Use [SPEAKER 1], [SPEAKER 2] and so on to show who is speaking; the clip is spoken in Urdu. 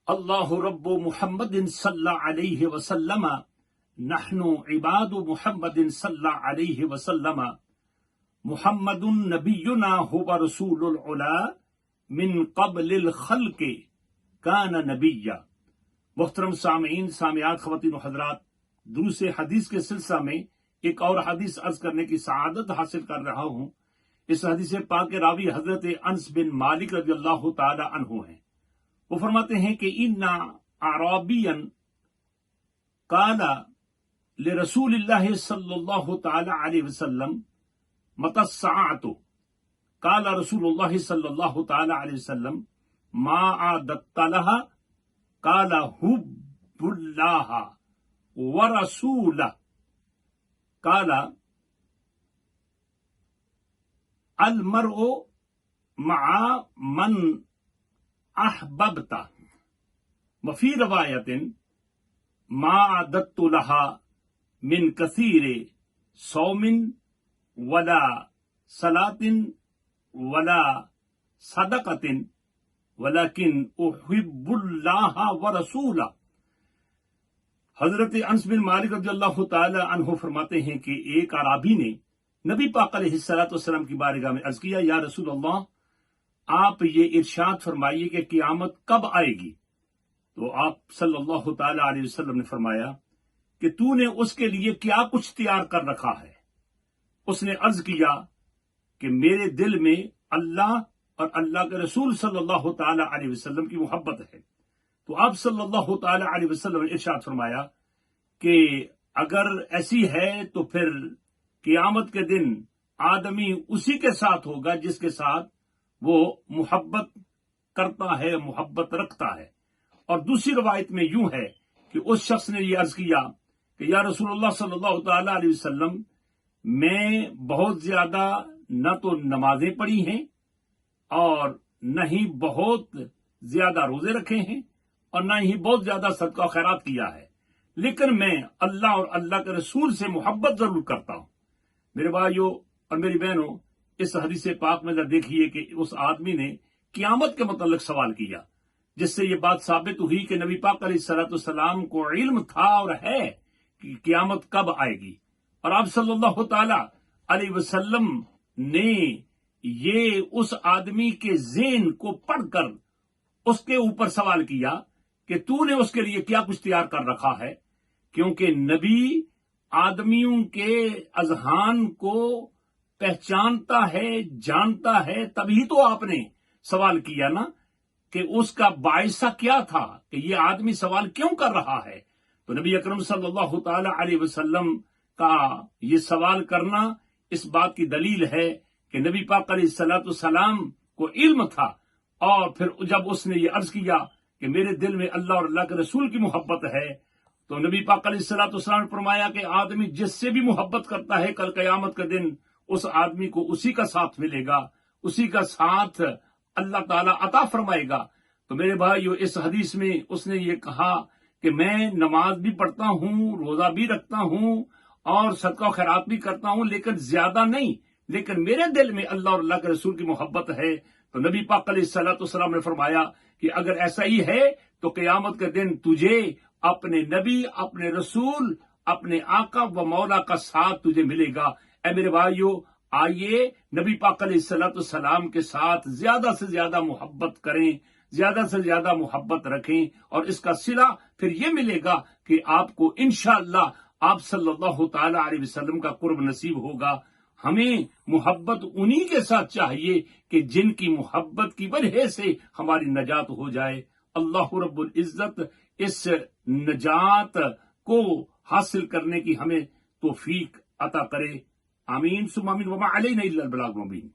[SPEAKER 1] اللہ رب محمد صلی اللہ علیہ وسلم نحن عباد محمد صلی اللہ علیہ وسلم محمد نبینا هو رسول العلا من قبل الخلق کان نبیا۔ محترم سامعین، سامعات، خواتین و حضرات، دروس حدیث کے سلسلہ میں ایک اور حدیث عرض کرنے کی سعادت حاصل کر رہا ہوں۔ اس حدیث پاک کے راوی حضرت انس بن مالک رضی اللہ تعالی عنہ ہیں۔ وہ فرماتے ہیں کہ ان اعرابیا قال لرسول اللہ صلی اللہ تعالی علیہ وسلم متی الساعة؟ قال رسول اللہ صلی اللہ تعالی علیہ وسلم ما اعددت لها؟ قال حب اللہ ورسولہ۔ قال المرء مع من احببت، وفی روایت ما اعددت لها من کثیر صوم ولا صلاة ولا صدقۃ ولکن احب اللہ ورسولہ۔ حضرت انس بن مالک رضی اللہ تعالی عنہ فرماتے ہیں کہ ایک اعرابی نے نبی پاک علیہ الصلوۃ والسلام کی بارگاہ میں عرض کیا، یا رسول اللہ، آپ یہ ارشاد فرمائیے کہ قیامت کب آئے گی؟ تو آپ صلی اللہ تعالی علیہ وسلم نے فرمایا کہ تو نے اس کے لیے کیا کچھ تیار کر رکھا ہے؟ اس نے عرض کیا کہ میرے دل میں اللہ اور اللہ کے رسول صلی اللہ تعالی علیہ وسلم کی محبت ہے۔ تو آپ صلی اللہ تعالی علیہ وسلم نے ارشاد فرمایا کہ اگر ایسی ہے تو پھر قیامت کے دن آدمی اسی کے ساتھ ہوگا جس کے ساتھ وہ محبت کرتا ہے، محبت رکھتا ہے۔ اور دوسری روایت میں یوں ہے کہ اس شخص نے یہ عرض کیا کہ یا رسول اللہ صلی اللہ تعالی علیہ وسلم، میں بہت زیادہ نہ تو نمازیں پڑھی ہیں اور نہ ہی بہت زیادہ روزے رکھے ہیں اور نہ ہی بہت زیادہ صدقہ و خیرات کیا ہے، لیکن میں اللہ اور اللہ کے رسول سے محبت ضرور کرتا ہوں۔ میرے بھائیوں اور میری بہنوں، اس حدیث پاک میں دیکھیے کہ اس آدمی نے قیامت کے متعلق سوال کیا، جس سے یہ بات ثابت ہوئی کہ نبی پاک علیہ الصلوۃ والسلام کو علم تھا اور ہے کہ قیامت کب آئے گی، اور آپ صلی اللہ تعالی علیہ وسلم نے یہ اس آدمی کے ذہن کو پڑھ کر اس کے اوپر سوال کیا کہ تو نے اس کے لیے کیا کچھ تیار کر رکھا ہے، کیونکہ نبی آدمیوں کے اذہان کو پہچانتا ہے، جانتا ہے، تبھی تو آپ نے سوال کیا نا کہ اس کا باعث کیا تھا کہ یہ آدمی سوال کیوں کر رہا ہے۔ تو نبی اکرم صلی اللہ تعالی علیہ وسلم کا یہ سوال کرنا اس بات کی دلیل ہے کہ نبی پاک علیہ الصلوۃ والسلام کو علم تھا، اور پھر جب اس نے یہ عرض کیا کہ میرے دل میں اللہ اور اللہ کے رسول کی محبت ہے، تو نبی پاک علیہ الصلوۃ والسلام نے فرمایا کہ آدمی جس سے بھی محبت کرتا ہے کل قیامت کے دن اس آدمی کو اسی کا ساتھ ملے گا، اسی کا ساتھ اللہ تعالیٰ عطا فرمائے گا۔ تو میرے بھائیو، اس حدیث میں اس نے یہ کہا کہ میں نماز بھی پڑھتا ہوں، روزہ بھی رکھتا ہوں اور صدقہ و خیرات بھی کرتا ہوں، لیکن زیادہ نہیں، لیکن میرے دل میں اللہ اور اللہ کے رسول کی محبت ہے۔ تو نبی پاک علیہ الصلوۃ والسلام نے فرمایا کہ اگر ایسا ہی ہے تو قیامت کے دن تجھے اپنے نبی، اپنے رسول، اپنے آقا و مولا کا ساتھ تجھے ملے گا۔ اے میرے بھائیو، آئیے نبی پاک علیہ الصلوۃ والسلام کے ساتھ زیادہ سے زیادہ محبت کریں، زیادہ سے زیادہ محبت رکھیں، اور اس کا صلہ پھر یہ ملے گا کہ آپ کو انشاءاللہ آپ صلی اللہ تعالی علیہ وسلم کا قرب نصیب ہوگا۔ ہمیں محبت انہی کے ساتھ چاہیے کہ جن کی محبت کی وجہ سے ہماری نجات ہو جائے۔ اللہ رب العزت اس نجات کو حاصل کرنے کی ہمیں توفیق عطا کرے۔ آمین ثم آمین، وما علینا الا البلاغ المبین۔